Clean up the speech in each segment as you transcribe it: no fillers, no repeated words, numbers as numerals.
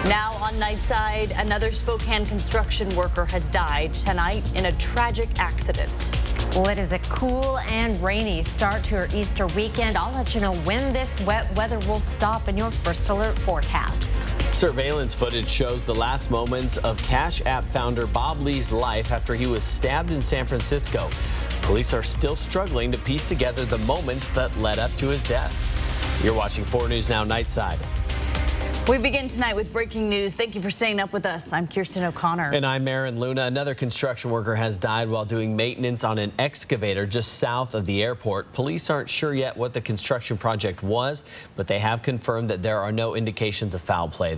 Now on Nightside, another Spokane construction worker has died tonight in a tragic accident. Well, it is a cool and rainy start to your Easter weekend. I'll let you know when this wet weather will stop in your first alert forecast. Surveillance footage shows the last moments of Cash App founder Bob Lee's life after he was stabbed in San Francisco. Police are still struggling to piece together the moments that led up to his death. You're watching 4 News Now Nightside. We begin tonight with breaking news. Thank you for staying up with us. I'm Kirsten O'Connor. And I'm Aaron Luna. Another construction worker has died while doing maintenance on an excavator just south of the airport. Police aren't sure yet what the construction project was, but they have confirmed that there are no indications of foul play.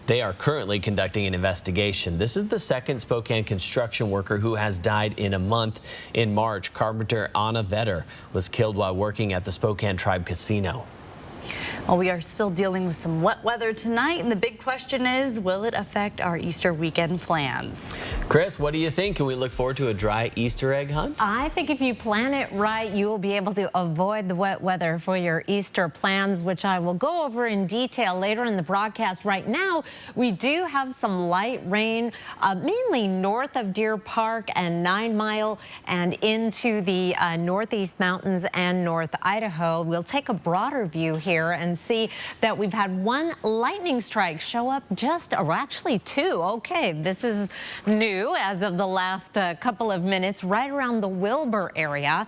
They are currently conducting an investigation. This is the second Spokane construction worker who has died in a month. In March, carpenter Anna Vetter was killed while working at the Spokane Tribe Casino. Well, we are still dealing with some wet weather tonight, and the big question is, will it affect our Easter weekend plans? Chris, what do you think? Can we look forward to a dry Easter egg hunt? I think if you plan it right, you will be able to avoid the wet weather for your Easter plans, which I will go over in detail later in the broadcast. Right now, we do have some light rain, mainly north of Deer Park and 9 Mile and into the Northeast Mountains and North Idaho. We'll take a broader view here and see that we've had one lightning strike show up or actually 2. Okay, this is new as of the last couple of minutes right around the Wilbur area.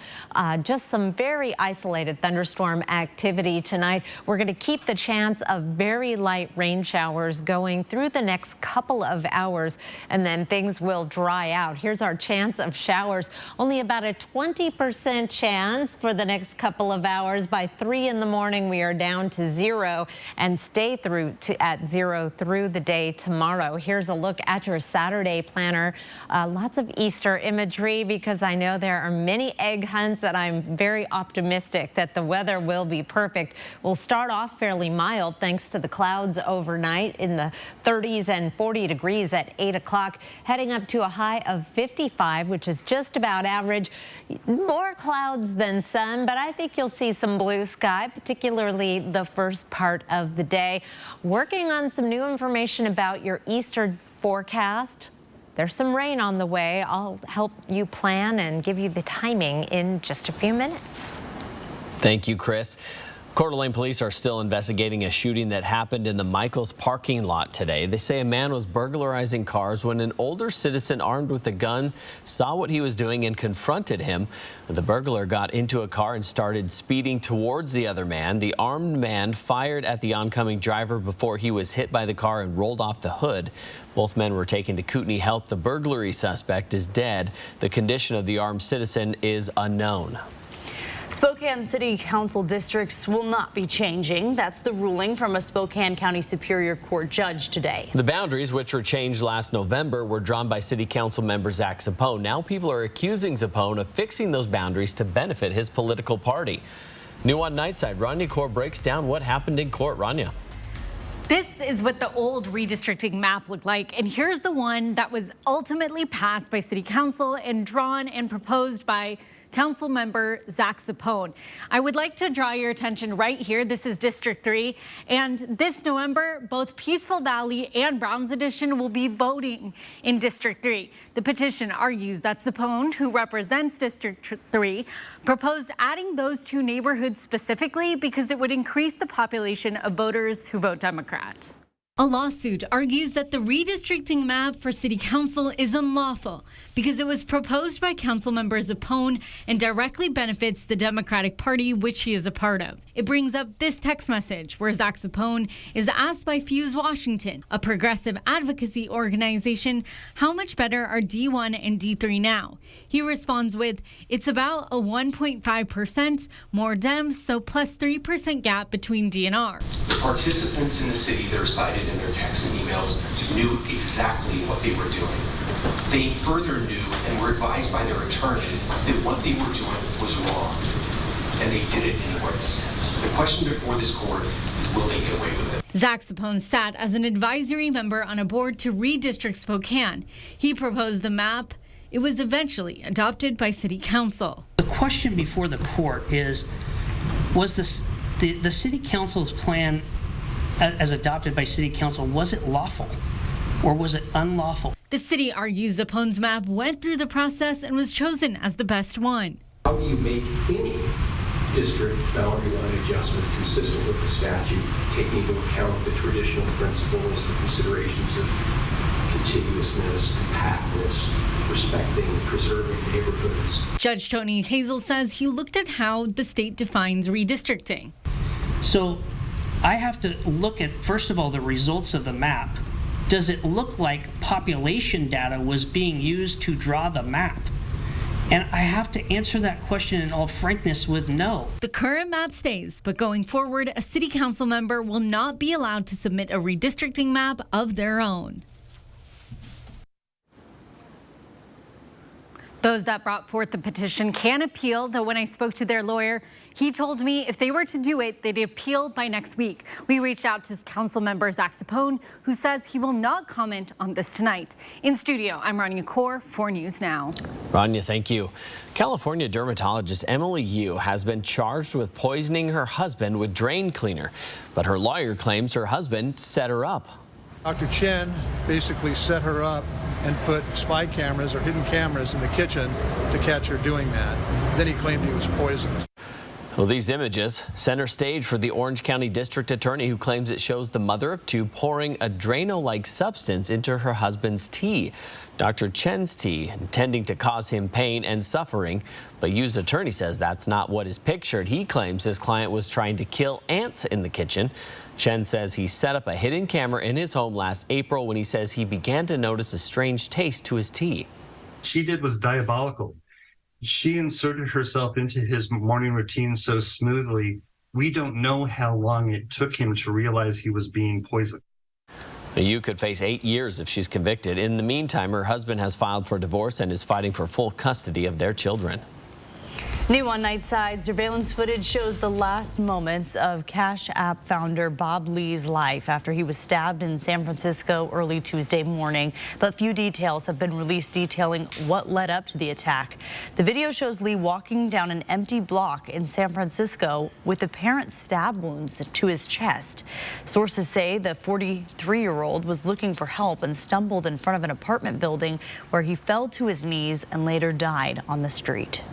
Just some very isolated thunderstorm activity tonight. We're going to keep the chance of very light rain showers going through the next couple of hours, and then things will dry out. Here's our chance of showers. Only about a 20% chance for the next couple of hours. By 3 in the morning, we are down to 0 and stay at 0 through the day tomorrow. Here's a look at your Saturday planner. Lots of Easter imagery because I know there are many egg hunts, and I'm very optimistic that the weather will be perfect. We'll start off fairly mild thanks to the clouds overnight in the 30s and 40 degrees at 8 o'clock, heading up to a high of 55, which is just about average. More clouds than sun, but I think you'll see some blue sky, particularly the first part of the day. Working on some new information about your Easter forecast. There's some rain on the way. I'll help you plan and give you the timing in just a few minutes. Thank you, Chris. Coeur d'Alene police are still investigating a shooting that happened in the Michaels parking lot today. They say a man was burglarizing cars when an older citizen armed with a gun saw what he was doing and confronted him. The burglar got into a car and started speeding towards the other man. The armed man fired at the oncoming driver before he was hit by the car and rolled off the hood. Both men were taken to Kootenai Health. The burglary suspect is dead. The condition of the armed citizen is unknown. Spokane City Council districts will not be changing. That's the ruling from a Spokane County Superior Court judge today. The boundaries, which were changed last November, were drawn by City Council member Zach Sapone. Now people are accusing Sapone of fixing those boundaries to benefit his political party. New on Nightside, Rania Kaur breaks down what happened in court. Rania. This is what the old redistricting map looked like, and here's the one that was ultimately passed by City Council and drawn and proposed by Council member Zach Sapone. I would like to draw your attention right here. This is District 3, and this November, both Peaceful Valley and Browns Edition will be voting in District 3. The petition argues that Sapone, who represents District 3, proposed adding those 2 neighborhoods specifically because it would increase the population of voters who vote Democrat. A lawsuit argues that the redistricting map for City Council is unlawful because it was proposed by Council member Sapone and directly benefits the Democratic Party, which he is a part of. It brings up this text message where Zach Sapone is asked by Fuse Washington, a progressive advocacy organization, how much better are D1 and D3 now? He responds with, it's about a 1.5% more Dems, so plus 3% gap between D and R. The participants in the city that are cited in their texts and emails knew exactly what they were doing. They further knew and were advised by their attorney that what they were doing was wrong, and they did it anyways. The question before this court is, will they get away with it? Zach Sapone sat as an advisory member on a board to redistrict Spokane. He proposed the map. It was eventually adopted by City Council. The question before the court is, was the City Council's plan as adopted by City Council, was it lawful or was it unlawful? The city argues Zapone's map went through the process and was chosen as the best one. How do you make any district boundary line adjustment consistent with the statute, taking into account the traditional principles, the considerations of contiguousness, compactness, respecting, preserving neighborhoods? Judge Tony Hazel says he looked at how the state defines redistricting. So I have to look at, first of all, the results of the map. Does it look like population data was being used to draw the map? And I have to answer that question in all frankness with no. The current map stays, but going forward, a city council member will not be allowed to submit a redistricting map of their own. Those that brought forth the petition can appeal, though when I spoke to their lawyer, he told me if they were to do it, they'd appeal by next week. We reached out to council member Zach Sapone, who says he will not comment on this tonight. In studio, I'm Rania Kaur, 4 News Now. Rania, thank you. California dermatologist Emily Yu has been charged with poisoning her husband with drain cleaner, but her lawyer claims her husband set her up. Dr. Chen basically set her up and put spy cameras or hidden cameras in the kitchen to catch her doing that. Then he claimed he was poisoned. Well, these images center stage for the Orange County District Attorney, who claims it shows the mother of two pouring a Drano-like substance into her husband's tea. Dr. Chen's tea, intending to cause him pain and suffering, but Yu's attorney says that's not what is pictured. He claims his client was trying to kill ants in the kitchen. Chen says he set up a hidden camera in his home last April when he says he began to notice a strange taste to his tea. She did was diabolical. She inserted herself into his morning routine so smoothly, we don't know how long it took him to realize he was being poisoned. Yu could face 8 years if she's convicted. In the meantime, her husband has filed for divorce and is fighting for full custody of their children. New on Nightside, surveillance footage shows the last moments of Cash App founder Bob Lee's life after he was stabbed in San Francisco early Tuesday morning. But few details have been released detailing what led up to the attack. The video shows Lee walking down an empty block in San Francisco with apparent stab wounds to his chest. Sources say the 43-year-old was looking for help and stumbled in front of an apartment building where he fell to his knees and later died on the street.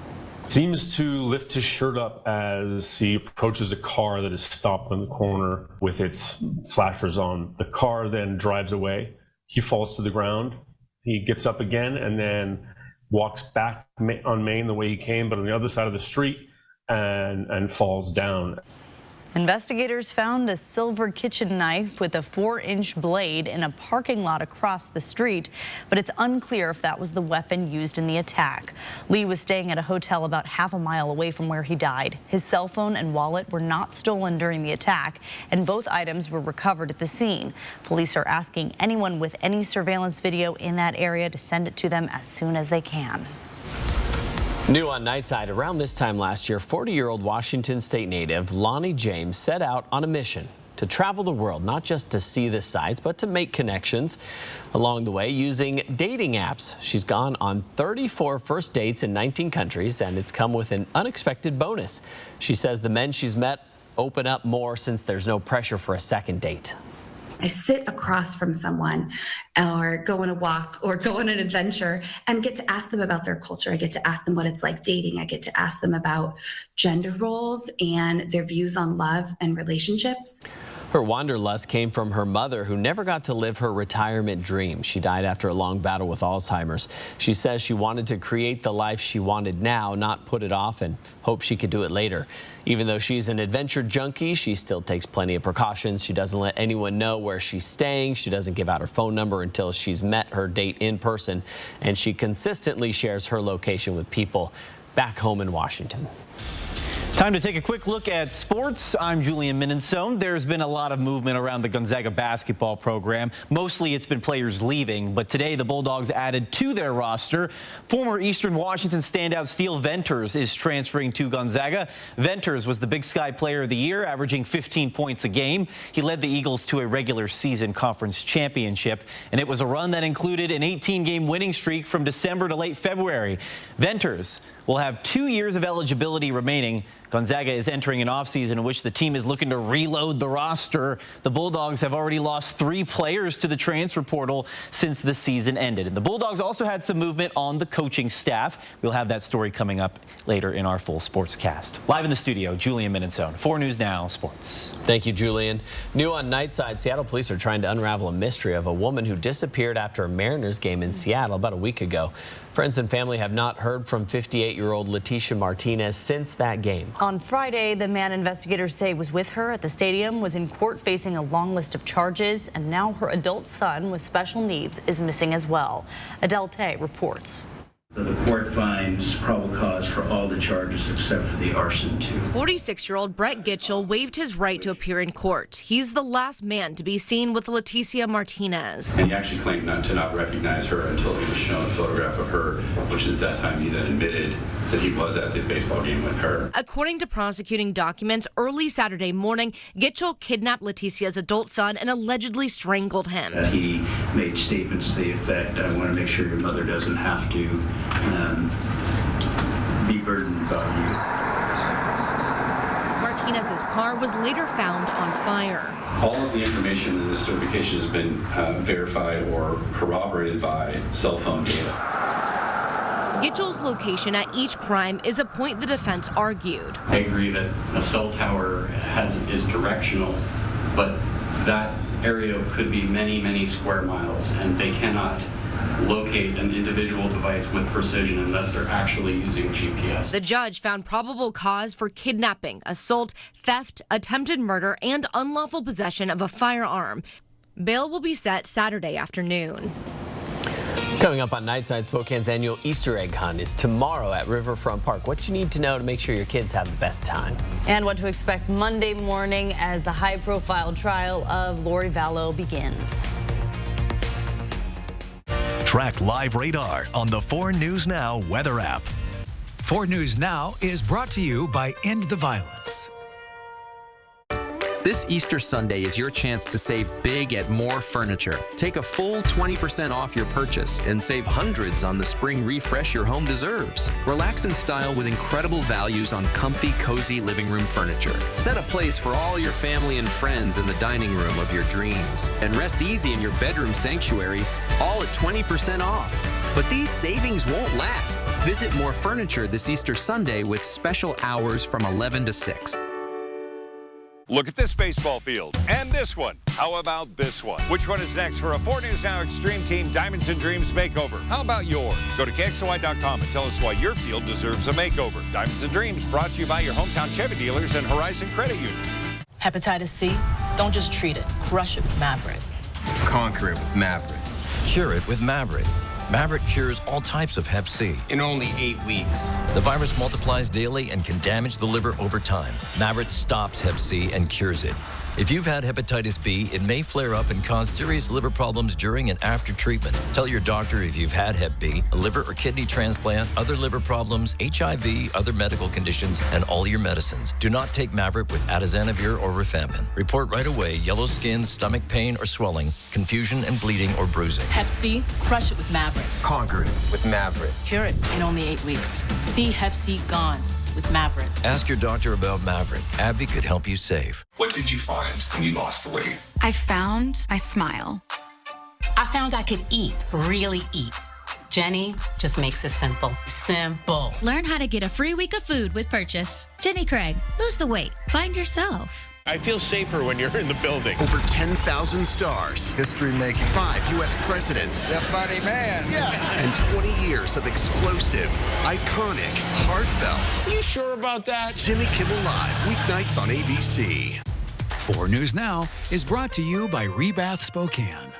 Seems to lift his shirt up as he approaches a car that is stopped on the corner with its flashers on. The car then drives away. He falls to the ground. He gets up again and then walks back on Main the way he came, but on the other side of the street, and falls down. Investigators found a silver kitchen knife with a 4-inch blade in a parking lot across the street, but it's unclear if that was the weapon used in the attack. Lee was staying at a hotel about half a mile away from where he died. His cell phone and wallet were not stolen during the attack, and both items were recovered at the scene. Police are asking anyone with any surveillance video in that area to send it to them as soon as they can. New on Nightside, around this time last year, 40-year-old Washington State native Lonnie James set out on a mission to travel the world, not just to see the sights, but to make connections along the way using dating apps. She's gone on 34 first dates in 19 countries, and it's come with an unexpected bonus. She says the men she's met open up more since there's no pressure for a second date. I sit across from someone or go on a walk or go on an adventure and get to ask them about their culture. I get to ask them what it's like dating. I get to ask them about gender roles and their views on love and relationships. Her wanderlust came from her mother, who never got to live her retirement dream. She died after a long battle with Alzheimer's. She says she wanted to create the life she wanted now, not put it off, and hope she could do it later. Even though she's an adventure junkie, she still takes plenty of precautions. She doesn't let anyone know where she's staying. She doesn't give out her phone number until she's met her date in person. And she consistently shares her location with people back home in Washington. Time to take a quick look at sports. I'm Julian Minensone. There's been a lot of movement around the Gonzaga basketball program. Mostly it's been players leaving, but today the Bulldogs added to their roster. Former Eastern Washington standout Steele Venters is transferring to Gonzaga. Venters was the Big Sky Player of the Year, averaging 15 points a game. He led the Eagles to a regular season conference championship, and it was a run that included an 18-game winning streak from December to late February. Venters will have 2 years of eligibility remaining. Gonzaga is entering an offseason in which the team is looking to reload the roster. The Bulldogs have already lost 3 players to the transfer portal since the season ended. And the Bulldogs also had some movement on the coaching staff. We'll have that story coming up later in our full sportscast. Live in the studio, Julian Minnesota, 4 News Now Sports. Thank you, Julian. New on Nightside, Seattle police are trying to unravel a mystery of a woman who disappeared after a Mariners game in Seattle about a week ago. Friends and family have not heard from 58-year-old Leticia Martinez since that game. On Friday, the man investigators say was with her at the stadium was in court facing a long list of charges, and now her adult son with special needs is missing as well. Adele Tay reports. The court finds probable cause for all the charges except for the arson, too. 46-year-old Brett Gitchell waived his right to appear in court. He's the last man to be seen with Leticia Martinez. And he actually claimed not to recognize her until he was shown a photograph of her, which at that time he then admitted that he was at the baseball game with her. According to prosecuting documents, early Saturday morning, Gitchell kidnapped Leticia's adult son and allegedly strangled him. He made statements to the effect, I want to make sure your mother doesn't have to be burdened by you. Martinez's car was later found on fire. All of the information in this certification has been verified or corroborated by cell phone data. Gitchell's location at each crime is a point the defense argued. I agree that a cell tower is directional, but that area could be many, many square miles, and they cannot locate an individual device with precision unless they're actually using GPS. The judge found probable cause for kidnapping, assault, theft, attempted murder, and unlawful possession of a firearm. Bail will be set Saturday afternoon. Coming up on Nightside, Spokane's annual Easter egg hunt is tomorrow at Riverfront Park. What you need to know to make sure your kids have the best time. And what to expect Monday morning as the high-profile trial of Lori Vallow begins. Track live radar on the 4 News Now weather app. 4 News Now is brought to you by End the Violence. This Easter Sunday is your chance to save big at More Furniture. Take a full 20% off your purchase and save hundreds on the spring refresh your home deserves. Relax in style with incredible values on comfy, cozy living room furniture. Set a place for all your family and friends in the dining room of your dreams. And rest easy in your bedroom sanctuary, all at 20% off. But these savings won't last. Visit More Furniture this Easter Sunday with special hours from 11 to 6. Look at this baseball field and this one. How about this one? Which one is next for a 4 News Now Extreme Team Diamonds and Dreams makeover? How about yours? Go to KXLY.com and tell us why your field deserves a makeover. Diamonds and Dreams brought to you by your hometown Chevy dealers and Horizon Credit Union. Hepatitis C? Don't just treat it. Crush it with Maverick. Conquer it with Maverick. Cure it with Maverick. Maverick cures all types of Hep C in only 8 weeks. The virus multiplies daily and can damage the liver over time. Maverick stops Hep C and cures it. If you've had hepatitis B, it may flare up and cause serious liver problems during and after treatment. Tell your doctor if you've had Hep B, a liver or kidney transplant, other liver problems, HIV, other medical conditions, and all your medicines. Do not take Maverick with atazanavir or rifampin. Report right away yellow skin, stomach pain or swelling, confusion and bleeding or bruising. Hep C? Crush it with Maverick. Conquer it with Maverick. Cure it in only 8 weeks. See Hep C gone with Maverick. Ask your doctor about Maverick. AbbVie could help you save. What did you find when you lost the weight? I found my smile. I found I could eat, really eat. Jenny just makes it simple. Simple. Learn how to get a free week of food with Purchase. Jenny Craig, lose the weight. Find yourself. I feel safer when you're in the building. Over 10,000 stars. History making. 5 U.S. presidents. The funny man. Yes. And 20 years of explosive, iconic, heartfelt. You sure about that? Jimmy Kimmel Live, weeknights on ABC. 4 News Now is brought to you by Rebath Spokane.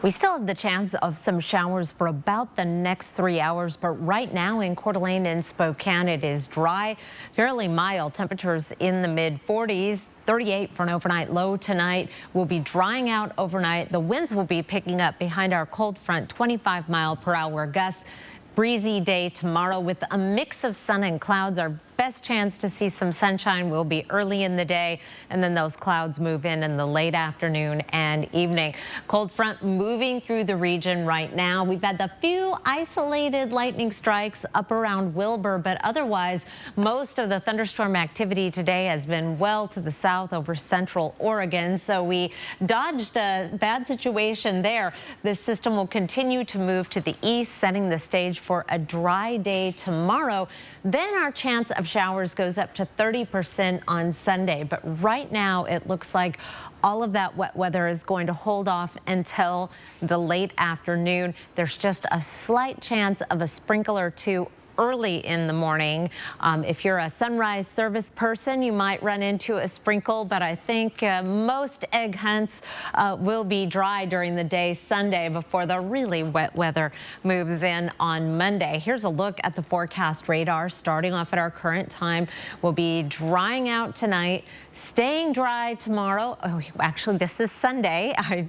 We still have the chance of some showers for about the next 3 hours, but right now in Coeur d'Alene and Spokane, it is dry, fairly mild. Temperatures in the mid-40s. 38 for an overnight low tonight. We'll be drying out overnight. The winds will be picking up behind our cold front, 25-mile-per-hour gusts. Breezy day tomorrow with a mix of sun and clouds. Our best chance to see some sunshine will be early in the day, and then those clouds move in the late afternoon and evening. Cold front moving through the region right now. We've had a few isolated lightning strikes up around Wilbur, but otherwise most of the thunderstorm activity today has been well to the south over central Oregon, so we dodged a bad situation there. This system will continue to move to the east, setting the stage for a dry day tomorrow. Then our chance of showers goes up to 30% on Sunday, but right now it looks like all of that wet weather is going to hold off until the late afternoon. There's just a slight chance of a sprinkle or two early in the morning. If you're a sunrise service person, you might run into a sprinkle, but I think most egg hunts will be dry during the day Sunday before the really wet weather moves in on Monday. Here's a look at the forecast radar. Starting off at our current time, we'll be drying out tonight, staying dry tomorrow. Oh, actually, this is Sunday. I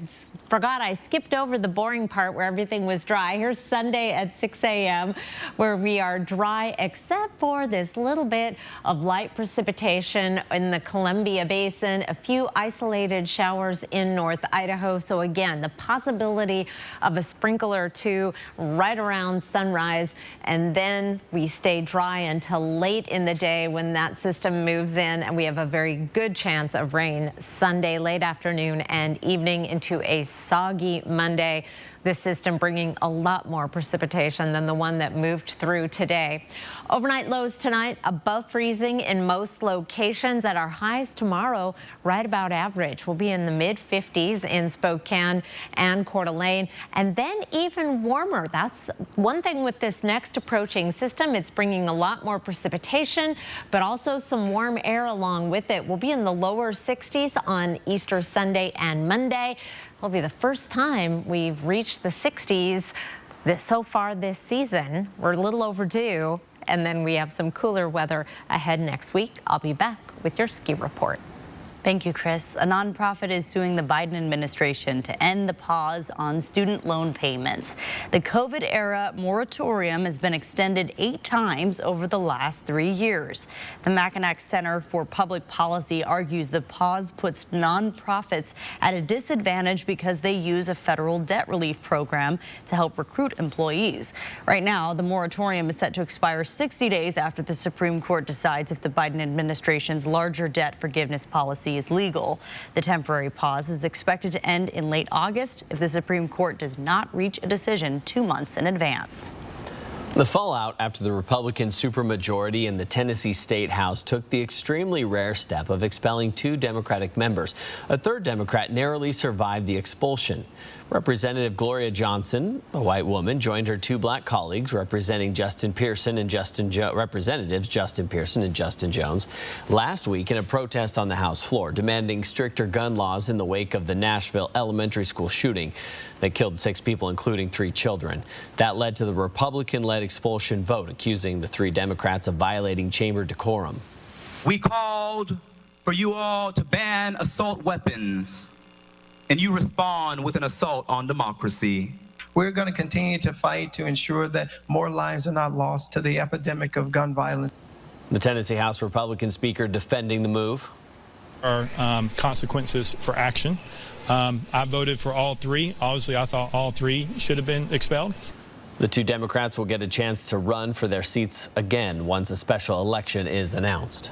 forgot I skipped over the boring part where everything was dry. Here's Sunday at 6 a.m. where we are dry except for this little bit of light precipitation in the Columbia Basin, a few isolated showers in North Idaho. So again, the possibility of a sprinkle or two right around sunrise, and then we stay dry until late in the day when that system moves in, and we have a very good chance of rain Sunday late afternoon and evening into a soggy Monday. This system bringing a lot more precipitation than the one that moved through today. Overnight lows tonight above freezing in most locations. At our highs tomorrow, right about average. We'll be in the mid-50s in Spokane and Coeur d'Alene, and then even warmer. That's one thing with this next approaching system. It's bringing a lot more precipitation, but also some warm air along with it. We'll be in the lower 60s on Easter Sunday and Monday. It'll be the first time we've reached the 60s so far this season. We're a little overdue, and then we have some cooler weather ahead next week. I'll be back with your ski report. Thank you, Chris. A nonprofit is suing the Biden administration to end the pause on student loan payments. The COVID-era moratorium has been extended 8 times over the last 3 years. The Mackinac Center for Public Policy argues the pause puts nonprofits at a disadvantage because they use a federal debt relief program to help recruit employees. Right now, the moratorium is set to expire 60 days after the Supreme Court decides if the Biden administration's larger debt forgiveness policy is legal. The temporary pause is expected to end in late August if the Supreme Court does not reach a decision 2 months in advance. The fallout after the Republican supermajority in the Tennessee State House took the extremely rare step of expelling 2 Democratic members. A third Democrat narrowly survived the expulsion. Representative Gloria Johnson, a white woman, joined her 2 black colleagues representing Representatives Justin Pearson and Justin Jones last week in a protest on the House floor, demanding stricter gun laws in the wake of the Nashville elementary school shooting that killed 6 people, including 3 children. That led to the Republican-led expulsion vote, accusing the 3 Democrats of violating chamber decorum. We called for you all to ban assault weapons, and you respond with an assault on democracy. We're going to continue to fight to ensure that more lives are not lost to the epidemic of gun violence. The Tennessee House Republican Speaker defending the move. Are consequences for action. I voted for all 3. Obviously, I thought all 3 should have been expelled. The 2 Democrats will get a chance to run for their seats again once a special election is announced.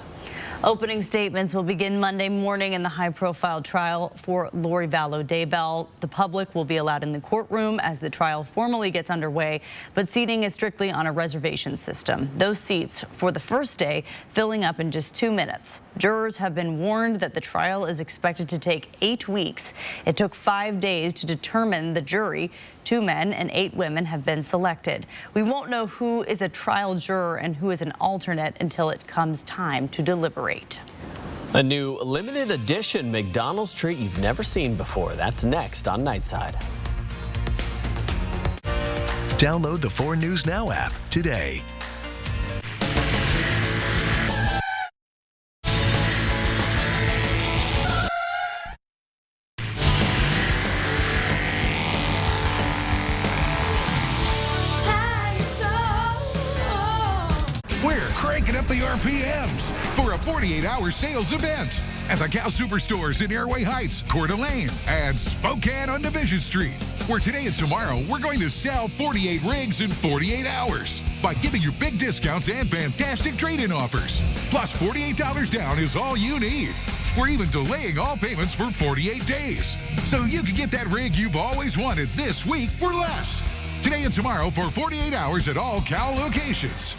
Opening statements will begin Monday morning in the high-profile trial for Lori Vallow Daybell. The public will be allowed in the courtroom as the trial formally gets underway, but seating is strictly on a reservation system. Those seats for the first day filling up in just 2 minutes. Jurors have been warned that the trial is expected to take 8 weeks. It took 5 days to determine the jury. 2 men and 8 women have been selected. We won't know who is a trial juror and who is an alternate until it comes time to deliberate. A new limited edition McDonald's treat you've never seen before. That's next on Nightside. Download the 4 News Now app today. Cranking up the RPMs for a 48-hour sales event at the Cal Superstores in Airway Heights, Coeur d'Alene, and Spokane on Division Street, where today and tomorrow we're going to sell 48 rigs in 48 hours by giving you big discounts and fantastic trade-in offers. Plus, $48 down is all you need. We're even delaying all payments for 48 days, so you can get that rig you've always wanted this week for less. Today and tomorrow for 48 hours at all Cal locations.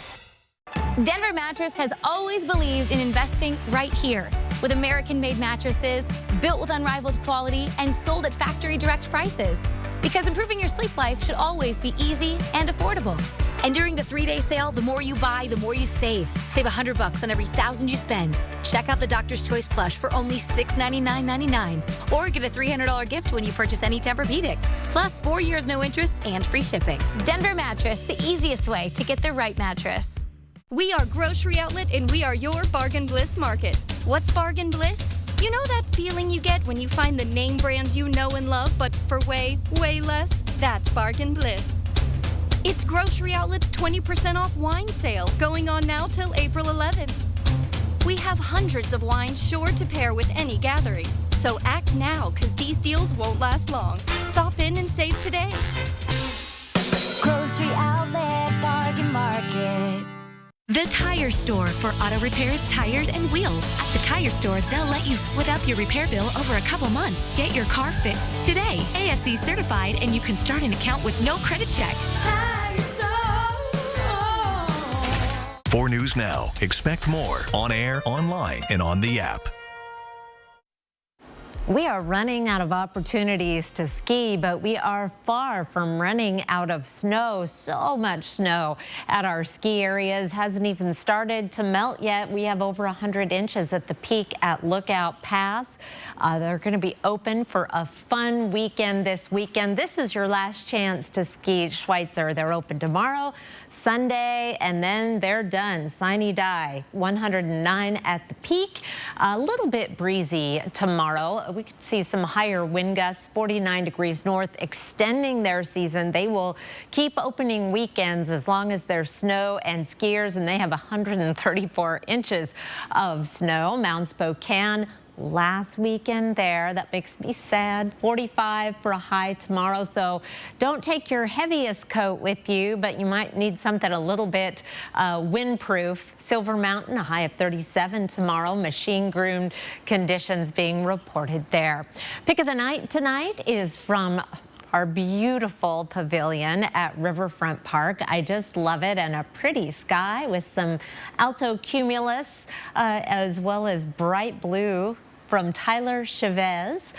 Denver Mattress has always believed in investing right here with American-made mattresses built with unrivaled quality and sold at factory direct prices. Because improving your sleep life should always be easy and affordable. And during the 3-day sale, the more you buy, the more you save. Save $100 on every $1,000 you spend. Check out the Doctor's Choice plush for only $699.99. Or get a $300 gift when you purchase any Tempur-Pedic. Plus 4 years no interest and free shipping. Denver Mattress, the easiest way to get the right mattress. We are Grocery Outlet and we are your Bargain Bliss Market. What's Bargain Bliss? You know that feeling you get when you find the name brands you know and love, but for way, way less? That's Bargain Bliss. It's Grocery Outlet's 20% off wine sale going on now till April 11th. We have hundreds of wines sure to pair with any gathering. So act now, because these deals won't last long. Stop in and save today. Grocery Outlet Bargain Market. The Tire Store for auto repairs, tires, and wheels. At the Tire Store, they'll let you split up your repair bill over a couple months. Get your car fixed today. ASC certified, and you can start an account with no credit check. Tire Store. 4 News Now. Expect more on air, online, and on the app. We are running out of opportunities to ski, but we are far from running out of snow. So much snow at our ski areas hasn't even started to melt yet. We have over 100 inches at the peak at Lookout Pass. They're going to be open for a fun weekend this weekend. This is your last chance to ski Schweitzer. They're open tomorrow, Sunday, and then they're done. Sine die, 109 at the peak. A little bit breezy tomorrow. We could see some higher wind gusts, 49 degrees north, extending their season. They will keep opening weekends as long as there's snow and skiers, and they have 134 inches of snow. Mount Spokane last weekend there. That makes me sad. 45 for a high tomorrow. So don't take your heaviest coat with you, but you might need something a little bit windproof. Silver Mountain, a high of 37 tomorrow. Machine-groomed conditions being reported there. Pick of the night tonight is from our beautiful pavilion at Riverfront Park. I just love it, and a pretty sky with some alto cumulus as well as bright blue from Tyler Chavez.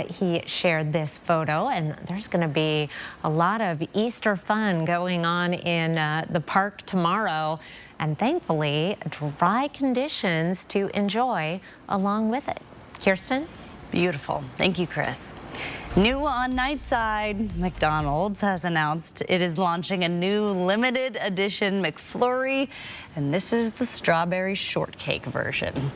He shared this photo, and there's going to be a lot of Easter fun going on in the park tomorrow, and thankfully dry conditions to enjoy along with it. Kirsten? Beautiful. Thank you, Chris. New on Nightside, McDonald's has announced it is launching a new limited edition McFlurry, and this is the strawberry shortcake version.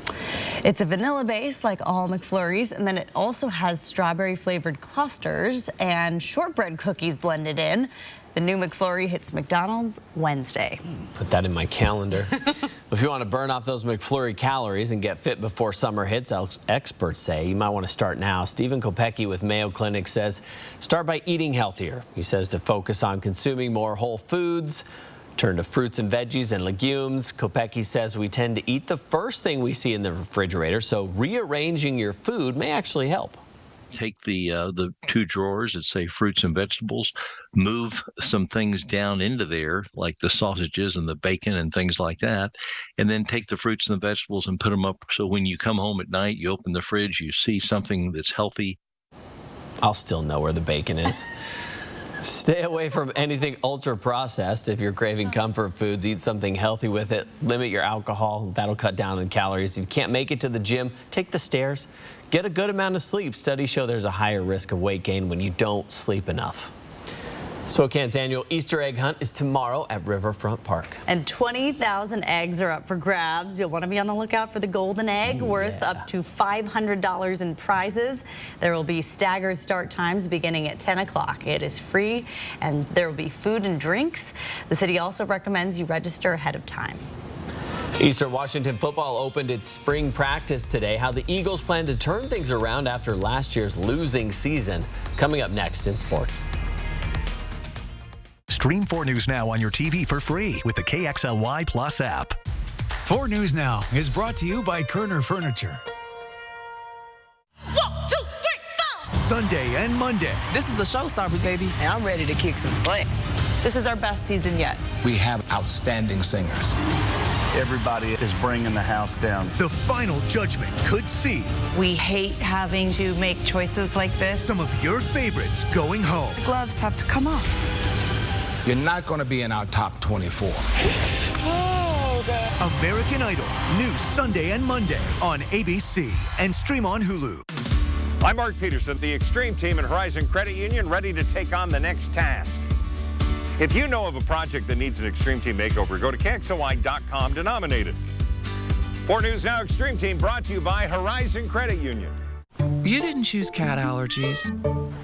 It's a vanilla base like all McFlurries, and then it also has strawberry flavored clusters and shortbread cookies blended in. The new McFlurry hits McDonald's Wednesday. Put that in my calendar. If you want to burn off those McFlurry calories and get fit before summer hits, experts say you might want to start now. Stephen Kopecky with Mayo Clinic says start by eating healthier. He says to focus on consuming more whole foods, turn to fruits and veggies and legumes. Kopecky says we tend to eat the first thing we see in the refrigerator, so rearranging your food may actually help. Take the 2 drawers that say fruits and vegetables, move some things down into there, like the sausages and the bacon and things like that, and then take the fruits and the vegetables and put them up so when you come home at night, you open the fridge, you see something that's healthy. I'll still know where the bacon is. Stay away from anything ultra-processed. If you're craving comfort foods, eat something healthy with it. Limit your alcohol. That'll cut down on calories. If you can't make it to the gym, take the stairs. Get a good amount of sleep. Studies show there's a higher risk of weight gain when you don't sleep enough. Spokane's annual Easter egg hunt is tomorrow at Riverfront Park. And 20,000 eggs are up for grabs. You'll want to be on the lookout for the golden egg, worth up to $500 in prizes. There will be staggered start times beginning at 10 o'clock. It is free, and there will be food and drinks. The city also recommends you register ahead of time. Eastern Washington football opened its spring practice today. How the Eagles plan to turn things around after last year's losing season. Coming up next in sports. Stream 4 News Now on your TV for free with the KXLY Plus app. 4 News Now is brought to you by Kerner Furniture. 1, 2, 3, 4. Sunday and Monday. This is a showstopper, baby, and I'm ready to kick some butt. This is our best season yet. We have outstanding singers. Everybody is bringing the house down. The final judgment could see. We hate having to make choices like this. Some of your favorites going home. The gloves have to come off. You're not going to be in our top 24. American Idol, new Sunday and Monday on ABC and stream on Hulu. I'm Mark Peterson, the Extreme Team and Horizon Credit Union, ready to take on the next task. If you know of a project that needs an Extreme Team makeover, go to KXLY.com to nominate it. 4 News Now Extreme Team brought to you by Horizon Credit Union. You didn't choose cat allergies,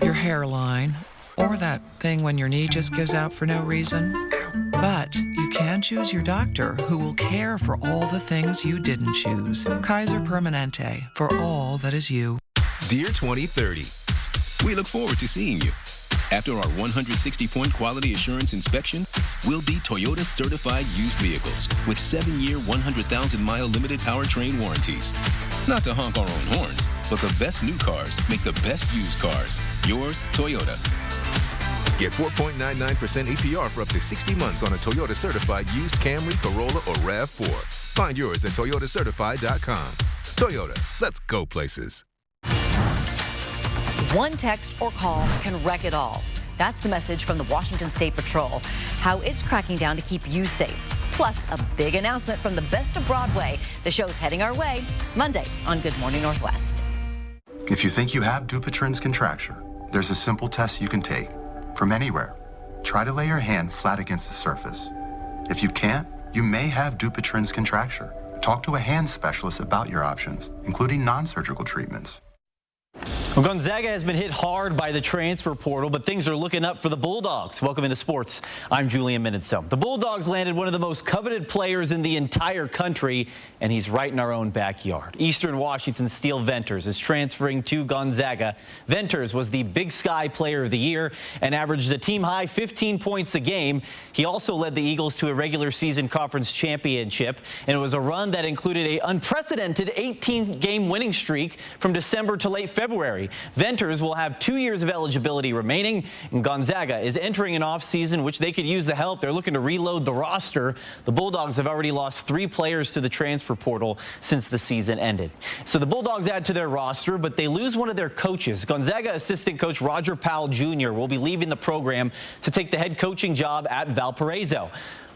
your hairline, or that thing when your knee just gives out for no reason. But you can choose your doctor who will care for all the things you didn't choose. Kaiser Permanente, for all that is you. Dear 2030, we look forward to seeing you. After our 160-point quality assurance inspection, we'll be Toyota certified used vehicles with 7-year, 100,000-mile limited powertrain warranties. Not to honk our own horns, but the best new cars make the best used cars. Yours, Toyota. Get 4.99% APR for up to 60 months on a Toyota certified used Camry, Corolla, or RAV4. Find yours at toyotacertified.com. Toyota, let's go places. One text or call can wreck it all. That's the message from the Washington State Patrol, how it's cracking down to keep you safe. Plus, a big announcement from the Best of Broadway. The show's heading our way Monday on Good Morning Northwest. If you think you have Dupuytren's contracture, there's a simple test you can take. From anywhere, try to lay your hand flat against the surface. If you can't, you may have Dupuytren's contracture. Talk to a hand specialist about your options, including non-surgical treatments. Well, Gonzaga has been hit hard by the transfer portal, but things are looking up for the Bulldogs. Welcome into sports. I'm Julian Minitso. The Bulldogs landed one of the most coveted players in the entire country, and he's right in our own backyard. Eastern Washington's Steele Venters is transferring to Gonzaga. Venters was the Big Sky Player of the Year and averaged a team-high 15 points a game. He also led the Eagles to a regular season conference championship, and it was a run that included an unprecedented 18-game winning streak from December to late February. Venters will have 2 years of eligibility remaining, and Gonzaga is entering an offseason which they could use the help. They're looking to reload the roster. The Bulldogs have already lost 3 players to the transfer portal since the season ended. So the Bulldogs add to their roster, but they lose one of their coaches. Gonzaga assistant coach Roger Powell Jr. will be leaving the program to take the head coaching job at Valparaiso.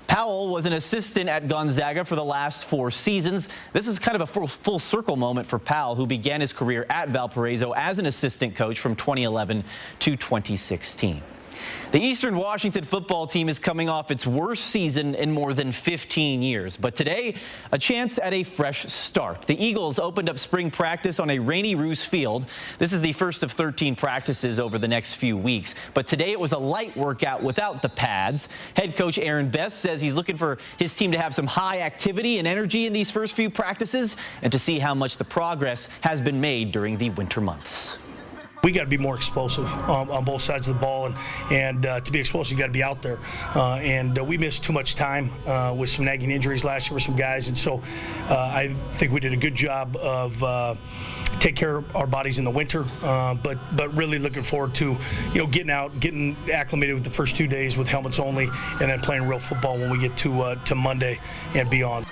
Powell was an assistant at Gonzaga for the last 4 seasons. This is kind of a full circle moment for Powell, who began his career at Valparaiso as an assistant coach from 2011 to 2016. The Eastern Washington football team is coming off its worst season in more than 15 years. But today, a chance at a fresh start. The Eagles opened up spring practice on a rainy Roos field. This is the first of 13 practices over the next few weeks. But today it was a light workout without the pads. Head coach Aaron Best says he's looking for his team to have some high activity and energy in these first few practices and to see how much the progress has been made during the winter months. We got to be more explosive on both sides of the ball, and to be explosive, you got to be out there. We missed too much time with some nagging injuries last year with some guys, and so I think we did a good job of take care of our bodies in the winter, but really looking forward to getting out, getting acclimated with the first 2 days with helmets only, and then playing real football when we get to Monday and beyond.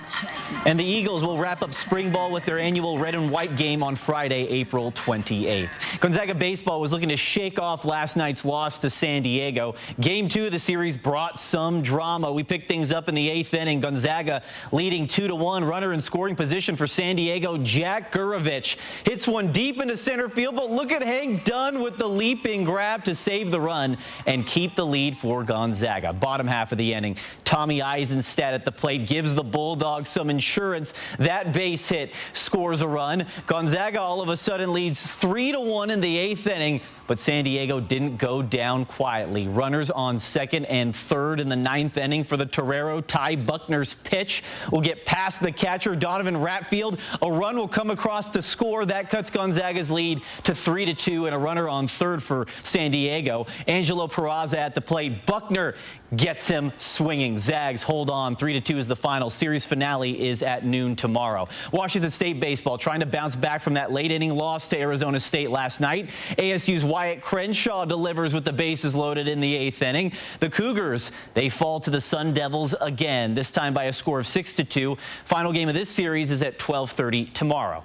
And the Eagles will wrap up spring ball with their annual red and white game on Friday, April 28th. Gonzaga baseball was looking to shake off last night's loss to San Diego. Game 2 of the series brought some drama. We picked things up in the 8th inning. Gonzaga leading 2-1. Runner in scoring position for San Diego, Jack Gurovich hits hits one deep into center field, but look at Hank Dunn with the leaping grab to save the run and keep the lead for Gonzaga. Bottom half of the inning, Tommy Eisenstadt at the plate gives the Bulldogs some insurance. That base hit scores a run. Gonzaga all of a sudden leads 3-1 in the 8th inning, but San Diego didn't go down quietly. Runners on second and third in the 9th inning for the Torero. Ty Buckner's pitch will get past the catcher, Donovan Ratfield. A run will come across to score. That cuts Gonzaga's lead to 3-2, and a runner on third for San Diego. Angelo Peraza at the plate. Buckner gets him swinging. Zags hold on. 3-2 is the final. Series finale is at noon tomorrow. Washington State baseball trying to bounce back from that late inning loss to Arizona State last night. ASU's Wyatt Crenshaw delivers with the bases loaded in the 8th inning. The Cougars, they fall to the Sun Devils again, this time by a score of 6-2. Final game of this series is at 12:30 tomorrow.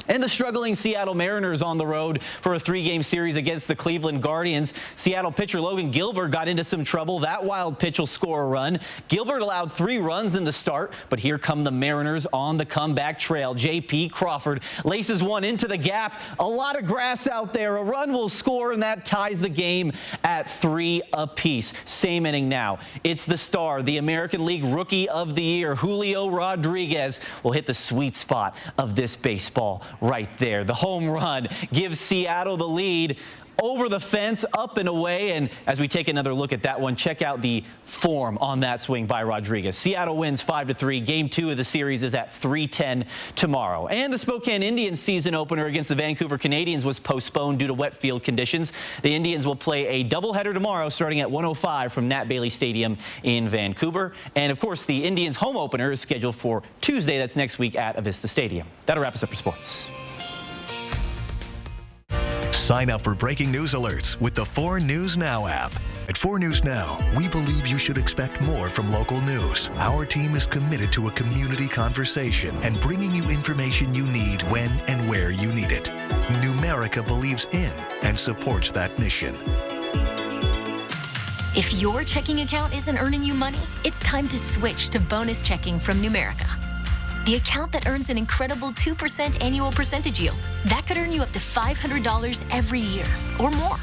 And the struggling Seattle Mariners on the road for a 3-game series against the Cleveland Guardians. Seattle pitcher Logan Gilbert got into some trouble. That wild pitch will score a run. Gilbert allowed 3 runs in the start, but here come the Mariners on the comeback trail. J.P. Crawford laces one into the gap. A lot of grass out there. A run will score, and that ties the game at 3 apiece. Same inning now. It's the star, the American League Rookie of the Year, Julio Rodriguez, will hit the sweet spot of this baseball right there. The home run gives Seattle the lead over the fence, up and away. And as we take another look at that one, check out the form on that swing by Rodriguez. Seattle wins 5-3. Game 2 of the series is at 3:10 tomorrow. And the Spokane Indians season opener against the Vancouver Canadians was postponed due to wet field conditions. The Indians will play a doubleheader tomorrow starting at 1:05 from Nat Bailey Stadium in Vancouver. And of course, the Indians home opener is scheduled for Tuesday. That's next week at Avista Stadium. That'll wrap us up for sports. Sign up for breaking news alerts with the 4 News Now app. At 4 News Now, we believe you should expect more from local news. Our team is committed to a community conversation and bringing you information you need when and where you need it. Numerica believes in and supports that mission. If your checking account isn't earning you money, it's time to switch to bonus checking from Numerica. The account that earns an incredible 2% annual percentage yield. That could earn you up to $500 every year or more.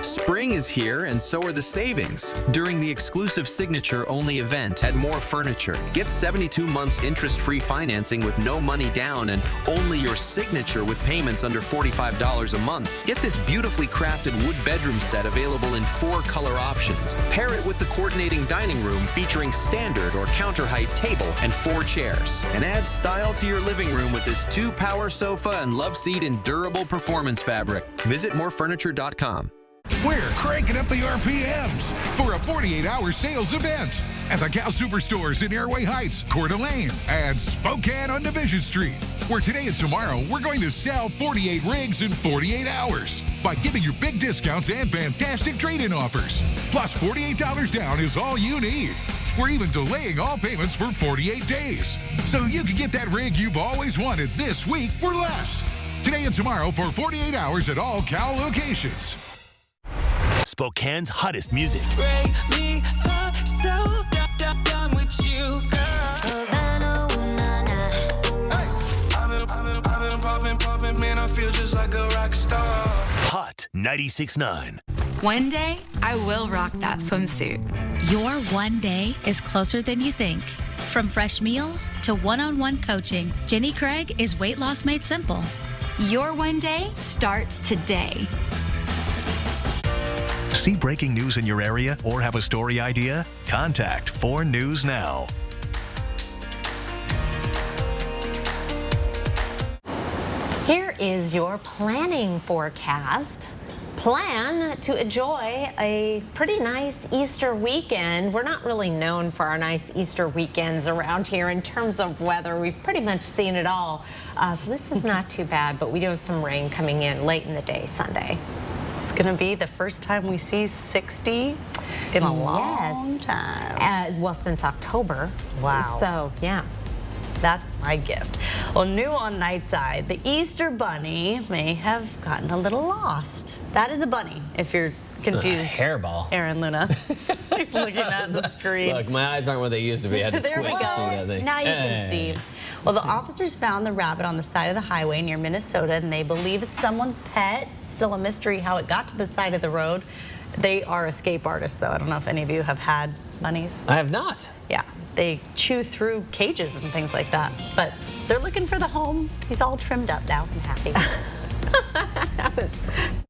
Spring is here, and so are the savings. During the exclusive signature-only event at More Furniture, get 72 months interest-free financing with no money down and only your signature with payments under $45 a month. Get this beautifully crafted wood bedroom set available in 4 color options. Pair it with the coordinating dining room featuring standard or counter height table and 4 chairs. And add style to your living room with this 2-power sofa and love seat in durable performance fabric. Visit morefurniture.com. We're cranking up the RPMs for a 48-hour sales event at the Cal Superstores in Airway Heights, Coeur d'Alene, and Spokane on Division Street, where today and tomorrow we're going to sell 48 rigs in 48 hours by giving you big discounts and fantastic trade-in offers. Plus, $48 down is all you need. We're even delaying all payments for 48 days, so you can get that rig you've always wanted this week for less. Today and tomorrow for 48 hours at all Cal locations. Spokane's hottest music. Break me for so done with you, girl. I've been popping, man, I feel just like a rock star. Hot 96.9. One day, I will rock that swimsuit. Your one day is closer than you think. From fresh meals to one-on-one coaching, Jenny Craig is Weight Loss Made Simple. Your one day starts today. See breaking news in your area or have a story idea? Contact 4 News Now. Here is your planning forecast. Plan to enjoy a pretty nice Easter weekend. We're not really known for our nice Easter weekends around here in terms of weather. We've pretty much seen it all. So this is not too bad, but we do have some rain coming in late in the day Sunday. It's going to be the first time we see 60 in a long time. Well, since October. Wow. So, yeah. That's my gift. Well, new on Nightside, the Easter Bunny may have gotten a little lost. That is a bunny, if you're confused. Hairball. Aaron Luna. He's looking at the screen. Look, my eyes aren't what they used to be. I had to there squint we to see go. that thing. Now you can see. Well, the officers found the rabbit on the side of the highway near Minnesota, and they believe it's someone's pet. Still a mystery how it got to the side of the road. They are escape artists, though. I don't know if any of you have had bunnies. I have not. Yeah, they chew through cages and things like that. But they're looking for the home. He's all trimmed up now and happy. That was